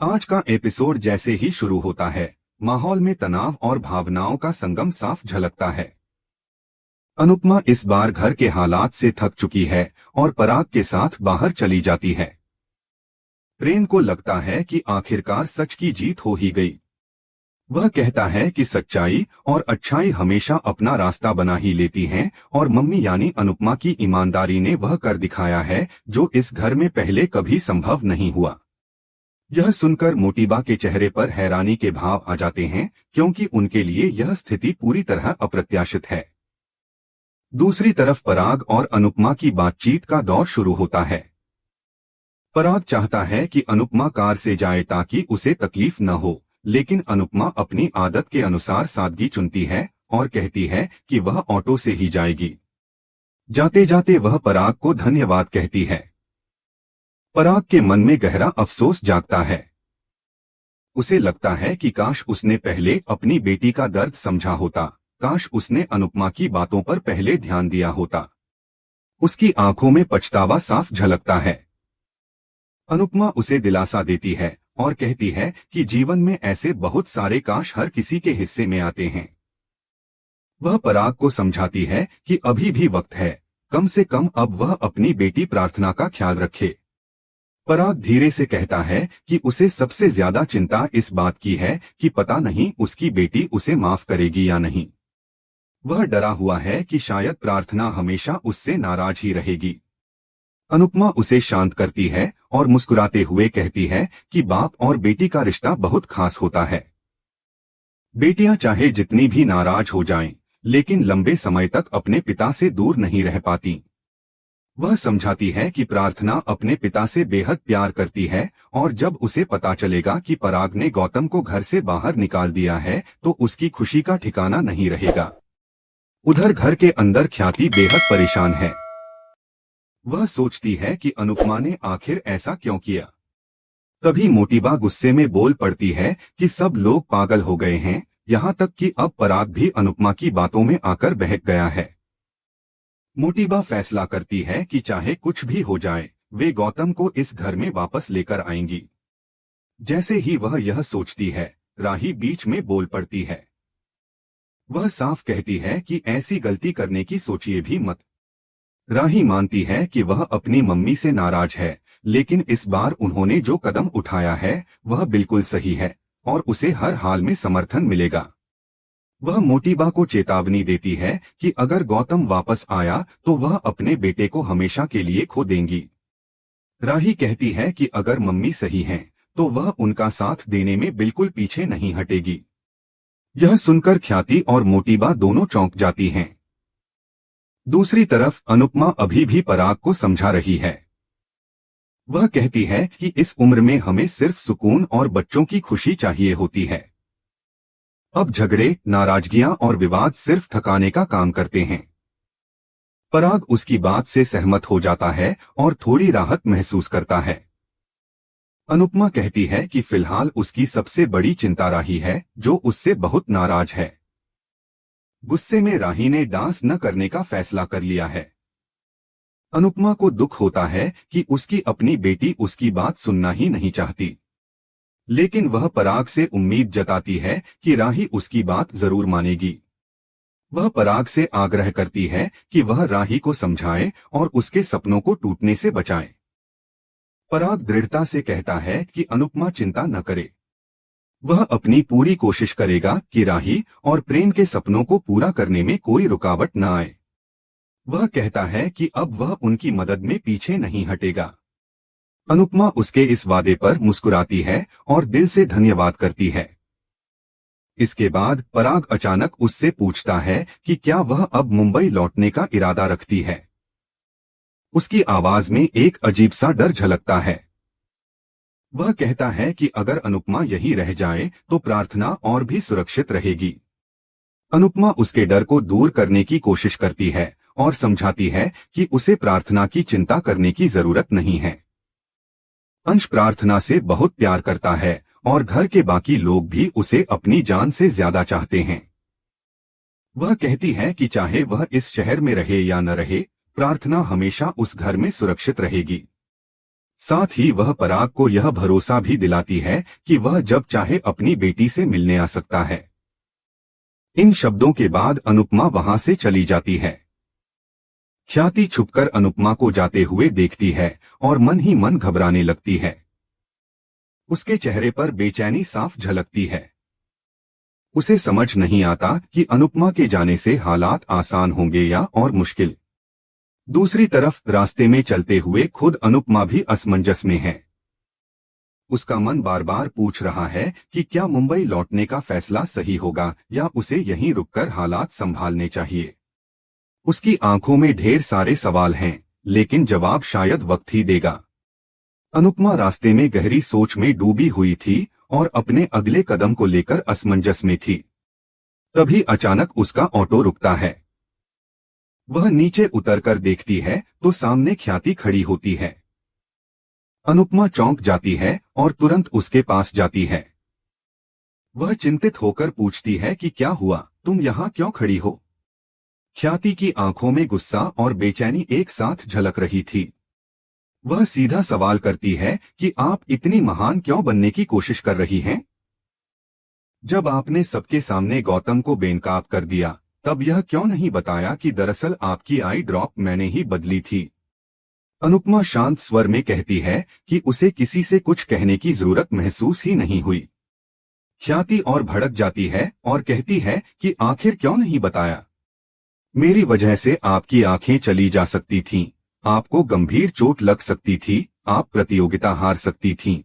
आज का एपिसोड जैसे ही शुरू होता है, माहौल में तनाव और भावनाओं का संगम साफ झलकता है। अनुपमा इस बार घर के हालात से थक चुकी है और पराग के साथ बाहर चली जाती है। प्रेम को लगता है कि आखिरकार सच की जीत हो ही गई। वह कहता है कि सच्चाई और अच्छाई हमेशा अपना रास्ता बना ही लेती हैं और मम्मी यानी अनुपमा की ईमानदारी ने वह कर दिखाया है जो इस घर में पहले कभी संभव नहीं हुआ। यह सुनकर मोटीबा के चेहरे पर हैरानी के भाव आ जाते हैं, क्योंकि उनके लिए यह स्थिति पूरी तरह अप्रत्याशित है। दूसरी तरफ पराग और अनुपमा की बातचीत का दौर शुरू होता है। पराग चाहता है कि अनुपमा कार से जाए ताकि उसे तकलीफ न हो, लेकिन अनुपमा अपनी आदत के अनुसार सादगी चुनती है और कहती है कि वह ऑटो से ही जाएगी। जाते जाते वह पराग को धन्यवाद कहती है। पराग के मन में गहरा अफसोस जागता है। उसे लगता है कि काश उसने पहले अपनी बेटी का दर्द समझा होता, काश उसने अनुपमा की बातों पर पहले ध्यान दिया होता। उसकी आंखों में पछतावा साफ झलकता है। अनुपमा उसे दिलासा देती है और कहती है कि जीवन में ऐसे बहुत सारे काश हर किसी के हिस्से में आते हैं। वह पराग को समझाती है कि अभी भी वक्त है, कम से कम अब वह अपनी बेटी प्रार्थना का ख्याल रखे। पराग धीरे से कहता है कि उसे सबसे ज्यादा चिंता इस बात की है कि पता नहीं उसकी बेटी उसे माफ करेगी या नहीं। वह डरा हुआ है कि शायद प्रार्थना हमेशा उससे नाराज ही रहेगी। अनुपमा उसे शांत करती है और मुस्कुराते हुए कहती है कि बाप और बेटी का रिश्ता बहुत खास होता है। बेटियां चाहे जितनी भी नाराज हो जाएं, लेकिन लंबे समय तक अपने पिता से दूर नहीं रह पाती। वह समझाती है कि प्रार्थना अपने पिता से बेहद प्यार करती है और जब उसे पता चलेगा कि पराग ने गौतम को घर से बाहर निकाल दिया है तो उसकी खुशी का ठिकाना नहीं रहेगा। उधर घर के अंदर ख्याति बेहद परेशान है। वह सोचती है कि अनुपमा ने आखिर ऐसा क्यों किया। तभी मोटीबा गुस्से में बोल पड़ती है कि सब लोग पागल हो गए हैं, यहाँ तक कि अब पराग भी अनुपमा की बातों में आकर बहक गया है। मोटीबा फैसला करती है कि चाहे कुछ भी हो जाए, वे गौतम को इस घर में वापस लेकर आएंगी। जैसे ही वह यह सोचती है, राही बीच में बोल पड़ती है। वह साफ कहती है कि ऐसी गलती करने की सोचिए भी मत। राही मानती है कि वह अपनी मम्मी से नाराज है, लेकिन इस बार उन्होंने जो कदम उठाया है वह बिल्कुल सही है और उसे हर हाल में समर्थन मिलेगा। वह मोटीबा को चेतावनी देती है कि अगर गौतम वापस आया तो वह अपने बेटे को हमेशा के लिए खो देंगी। राही कहती है कि अगर मम्मी सही हैं, तो वह उनका साथ देने में बिल्कुल पीछे नहीं हटेगी। यह सुनकर ख्याति और मोटीबा दोनों चौंक जाती हैं। दूसरी तरफ अनुपमा अभी भी पराग को समझा रही है। वह कहती है कि इस उम्र में हमें सिर्फ सुकून और बच्चों की खुशी चाहिए होती है। अब झगड़े, नाराजगियां और विवाद सिर्फ थकाने का काम करते हैं। पराग उसकी बात से सहमत हो जाता है और थोड़ी राहत महसूस करता है। अनुपमा कहती है कि फिलहाल उसकी सबसे बड़ी चिंता राही है, जो उससे बहुत नाराज है। गुस्से में राही ने डांस न करने का फैसला कर लिया है। अनुपमा को दुख होता है कि उसकी अपनी बेटी उसकी बात सुनना ही नहीं चाहती, लेकिन वह पराग से उम्मीद जताती है कि राही उसकी बात जरूर मानेगी। वह पराग से आग्रह करती है कि वह राही को समझाए और उसके सपनों को टूटने से बचाए। पराग दृढ़ता से कहता है कि अनुपमा चिंता न करे, वह अपनी पूरी कोशिश करेगा कि राही और प्रेम के सपनों को पूरा करने में कोई रुकावट न आए। वह कहता है कि अब वह उनकी मदद में पीछे नहीं हटेगा। अनुपमा उसके इस वादे पर मुस्कुराती है और दिल से धन्यवाद करती है। इसके बाद पराग अचानक उससे पूछता है कि क्या वह अब मुंबई लौटने का इरादा रखती है। उसकी आवाज में एक अजीब सा डर झलकता है। वह कहता है कि अगर अनुपमा यहीं रह जाए तो प्रार्थना और भी सुरक्षित रहेगी। अनुपमा उसके डर को दूर करने की कोशिश करती है और समझाती है कि उसे प्रार्थना की चिंता करने की जरूरत नहीं है। अंश प्रार्थना से बहुत प्यार करता है और घर के बाकी लोग भी उसे अपनी जान से ज्यादा चाहते हैं। वह कहती है कि चाहे वह इस शहर में रहे या न रहे, प्रार्थना हमेशा उस घर में सुरक्षित रहेगी। साथ ही वह पराग को यह भरोसा भी दिलाती है कि वह जब चाहे अपनी बेटी से मिलने आ सकता है। इन शब्दों के बाद अनुपमा वहां से चली जाती है। ख्याति छुपकर अनुपमा को जाते हुए देखती है और मन ही मन घबराने लगती है। उसके चेहरे पर बेचैनी साफ झलकती है। उसे समझ नहीं आता कि अनुपमा के जाने से हालात आसान होंगे या और मुश्किल। दूसरी तरफ रास्ते में चलते हुए खुद अनुपमा भी असमंजस में है। उसका मन बार बार पूछ रहा है कि क्या मुंबई लौटने का फैसला सही होगा या उसे यहीं रुककर हालात संभालने चाहिए। उसकी आंखों में ढेर सारे सवाल हैं, लेकिन जवाब शायद वक्त ही देगा। अनुपमा रास्ते में गहरी सोच में डूबी हुई थी और अपने अगले कदम को लेकर असमंजस में थी। तभी अचानक उसका ऑटो रुकता है। वह नीचे उतरकर देखती है तो सामने ख्याति खड़ी होती है। अनुपमा चौंक जाती है और तुरंत उसके पास जाती है। वह चिंतित होकर पूछती है कि क्या हुआ, तुम यहाँ क्यों खड़ी हो। ख्याति की आंखों में गुस्सा और बेचैनी एक साथ झलक रही थी। वह सीधा सवाल करती है कि आप इतनी महान क्यों बनने की कोशिश कर रही हैं? जब आपने सबके सामने गौतम को बेनकाब कर दिया, तब यह क्यों नहीं बताया कि दरअसल आपकी आई ड्रॉप मैंने ही बदली थी। अनुपमा शांत स्वर में कहती है कि उसे किसी से कुछ कहने की जरूरत महसूस ही नहीं हुई। ख्याति और भड़क जाती है और कहती है कि आखिर क्यों नहीं बताया। मेरी वजह से आपकी आंखें चली जा सकती थीं, आपको गंभीर चोट लग सकती थी, आप प्रतियोगिता हार सकती थीं।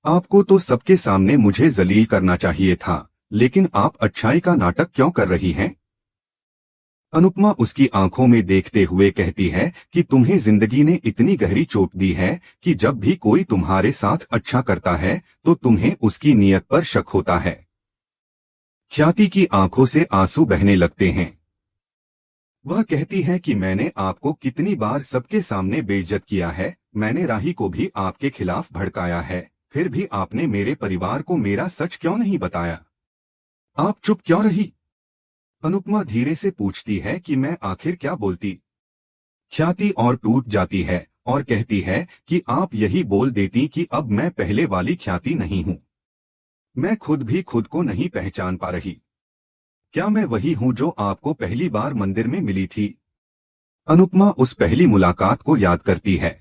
आपको तो सबके सामने मुझे जलील करना चाहिए था, लेकिन आप अच्छाई का नाटक क्यों कर रही हैं? अनुपमा उसकी आंखों में देखते हुए कहती है कि तुम्हें जिंदगी ने इतनी गहरी चोट दी है कि जब भी कोई तुम्हारे साथ अच्छा करता है तो तुम्हें उसकी नीयत पर शक होता है। ख्याति की आंखों से आंसू बहने लगते हैं। वह कहती है कि मैंने आपको कितनी बार सबके सामने बेइज्जत किया है, मैंने राही को भी आपके खिलाफ भड़काया है, फिर भी आपने मेरे परिवार को मेरा सच क्यों नहीं बताया? आप चुप क्यों रही? अनुपमा धीरे से पूछती है कि मैं आखिर क्या बोलती। ख्याति और टूट जाती है और कहती है कि आप यही बोल देती कि अब मैं पहले वाली ख्याति नहीं हूँ। मैं खुद भी खुद को नहीं पहचान पा रही। क्या मैं वही हूँ जो आपको पहली बार मंदिर में मिली थी? अनुपमा उस पहली मुलाकात को याद करती है।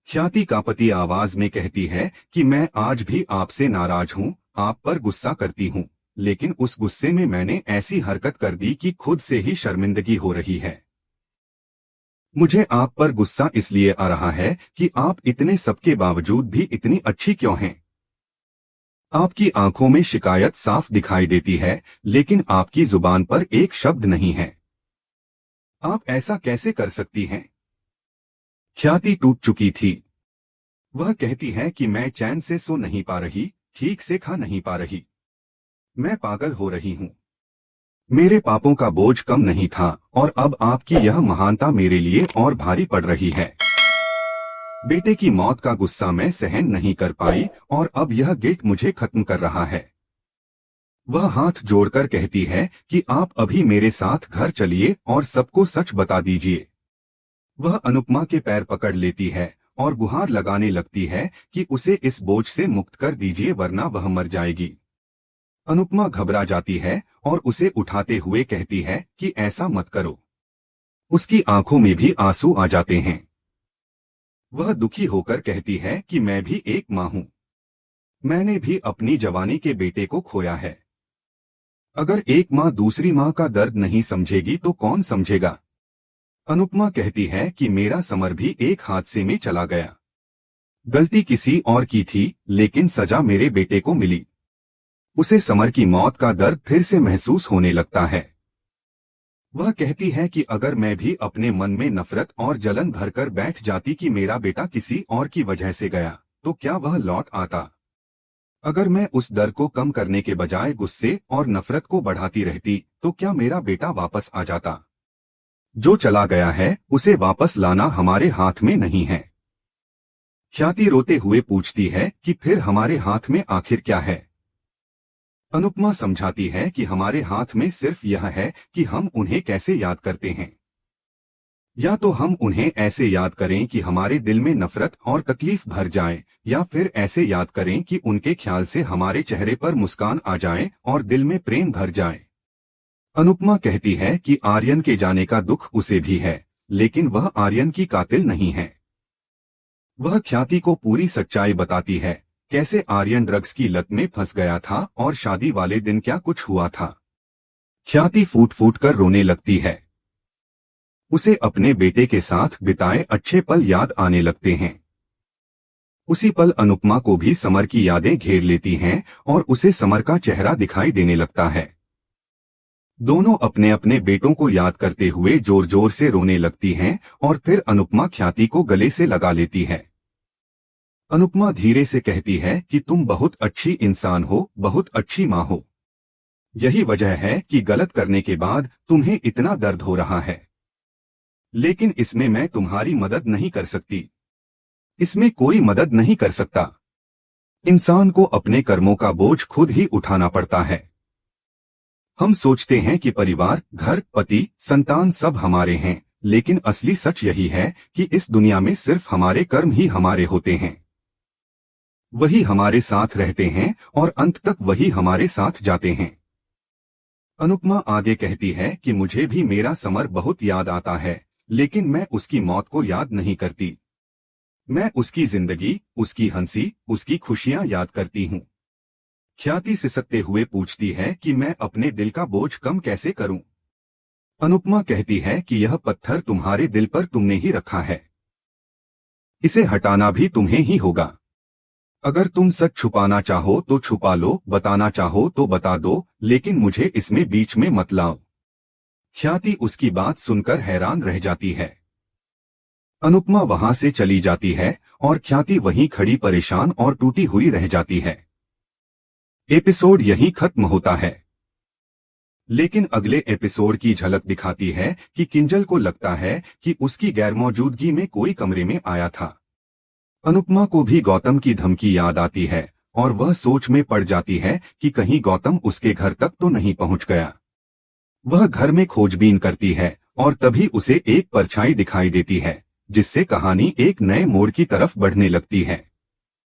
ख्याति कांपती आवाज में कहती है कि मैं आज भी आपसे नाराज हूँ, आप पर गुस्सा करती हूँ, लेकिन उस गुस्से में मैंने ऐसी हरकत कर दी कि खुद से ही शर्मिंदगी हो रही है। मुझे आप पर गुस्सा इसलिए आ रहा है कि आप इतने सबके बावजूद भी इतनी अच्छी क्यों हैं? आपकी आंखों में शिकायत साफ दिखाई देती है, लेकिन आपकी जुबान पर एक शब्द नहीं है। आप ऐसा कैसे कर सकती हैं? ख्याति टूट चुकी थी। वह कहती है कि मैं चैन से सो नहीं पा रही, ठीक से खा नहीं पा रही। मैं पागल हो रही हूँ। मेरे पापों का बोझ कम नहीं था और अब आपकी यह महानता मेरे लिए और भारी पड़ रही है। बेटे की मौत का गुस्सा मैं सहन नहीं कर पाई और अब यह गिल्ट मुझे खत्म कर रहा है। वह हाथ जोड़कर कहती है कि आप अभी मेरे साथ घर चलिए और सबको सच बता दीजिए। वह अनुपमा के पैर पकड़ लेती है और गुहार लगाने लगती है कि उसे इस बोझ से मुक्त कर दीजिए वरना वह मर जाएगी। अनुपमा घबरा जाती है और उसे उठाते हुए कहती है कि ऐसा मत करो। उसकी आंखों में भी आंसू आ जाते हैं। वह दुखी होकर कहती है कि मैं भी एक माँ हूँ। मैंने भी अपनी जवानी के बेटे को खोया है। अगर एक माँ दूसरी माँ का दर्द नहीं समझेगी तो कौन समझेगा? अनुपमा कहती है कि मेरा समर भी एक हादसे में चला गया। गलती किसी और की थी, लेकिन सजा मेरे बेटे को मिली। उसे समर की मौत का दर्द फिर से महसूस होने लगता है। वह कहती है कि अगर मैं भी अपने मन में नफरत और जलन भरकर बैठ जाती कि मेरा बेटा किसी और की वजह से गया, तो क्या वह लौट आता? अगर मैं उस दर्द को कम करने के बजाय गुस्से और नफरत को बढ़ाती रहती, तो क्या मेरा बेटा वापस आ जाता? जो चला गया है उसे वापस लाना हमारे हाथ में नहीं है। ख्याति रोते हुए पूछती है कि फिर हमारे हाथ में आखिर क्या है? अनुपमा समझाती है कि हमारे हाथ में सिर्फ यह है कि हम उन्हें कैसे याद करते हैं। या तो हम उन्हें ऐसे याद करें कि हमारे दिल में नफरत और तकलीफ भर जाए, या फिर ऐसे याद करें कि उनके ख्याल से हमारे चेहरे पर मुस्कान आ जाए और दिल में प्रेम भर जाए। अनुपमा कहती है कि आर्यन के जाने का दुख उसे भी है, लेकिन वह आर्यन की कातिल नहीं है। वह ख्याति को पूरी सच्चाई बताती है, कैसे आर्यन ड्रग्स की लत में फंस गया था और शादी वाले दिन क्या कुछ हुआ था। ख्याति फूट फूट कर रोने लगती है। उसे अपने बेटे के साथ बिताए अच्छे पल याद आने लगते हैं। उसी पल अनुपमा को भी समर की यादें घेर लेती हैं और उसे समर का चेहरा दिखाई देने लगता है। दोनों अपने अपने बेटों को याद करते हुए जोर जोर से रोने लगती हैं और फिर अनुपमा ख्याति को गले से लगा लेती है। अनुपमा धीरे से कहती है कि तुम बहुत अच्छी इंसान हो, बहुत अच्छी माँ हो। यही वजह है कि गलत करने के बाद तुम्हें इतना दर्द हो रहा है, लेकिन इसमें मैं तुम्हारी मदद नहीं कर सकती। इसमें कोई मदद नहीं कर सकता। इंसान को अपने कर्मों का बोझ खुद ही उठाना पड़ता है। हम सोचते हैं कि परिवार, घर, पति, संतान सब हमारे हैं, लेकिन असली सच यही है कि इस दुनिया में सिर्फ हमारे कर्म ही हमारे होते हैं। वही हमारे साथ रहते हैं और अंत तक वही हमारे साथ जाते हैं। अनुपमा आगे कहती है कि मुझे भी मेरा समर बहुत याद आता है, लेकिन मैं उसकी मौत को याद नहीं करती। मैं उसकी जिंदगी, उसकी हंसी, उसकी खुशियां याद करती हूँ। ख्याति सिसकते हुए पूछती है कि मैं अपने दिल का बोझ कम कैसे करूं। अनुपमा कहती है कि यह पत्थर तुम्हारे दिल पर तुमने ही रखा है। इसे हटाना भी तुम्हें ही होगा। अगर तुम सच छुपाना चाहो तो छुपा लो, बताना चाहो तो बता दो, लेकिन मुझे इसमें बीच में मत लाओ। ख्याति उसकी बात सुनकर हैरान रह जाती है। अनुपमा वहां से चली जाती है और ख्याति वहीं खड़ी परेशान और टूटी हुई रह जाती है। एपिसोड यहीं खत्म होता है, लेकिन अगले एपिसोड की झलक दिखाती है कि किंजल को लगता है कि उसकी गैरमौजूदगी में कोई कमरे में आया था। अनुपमा को भी गौतम की धमकी याद आती है और वह सोच में पड़ जाती है कि कहीं गौतम उसके घर तक तो नहीं पहुंच गया। वह घर में खोजबीन करती है और तभी उसे एक परछाई दिखाई देती है, जिससे कहानी एक नए मोड़ की तरफ बढ़ने लगती है।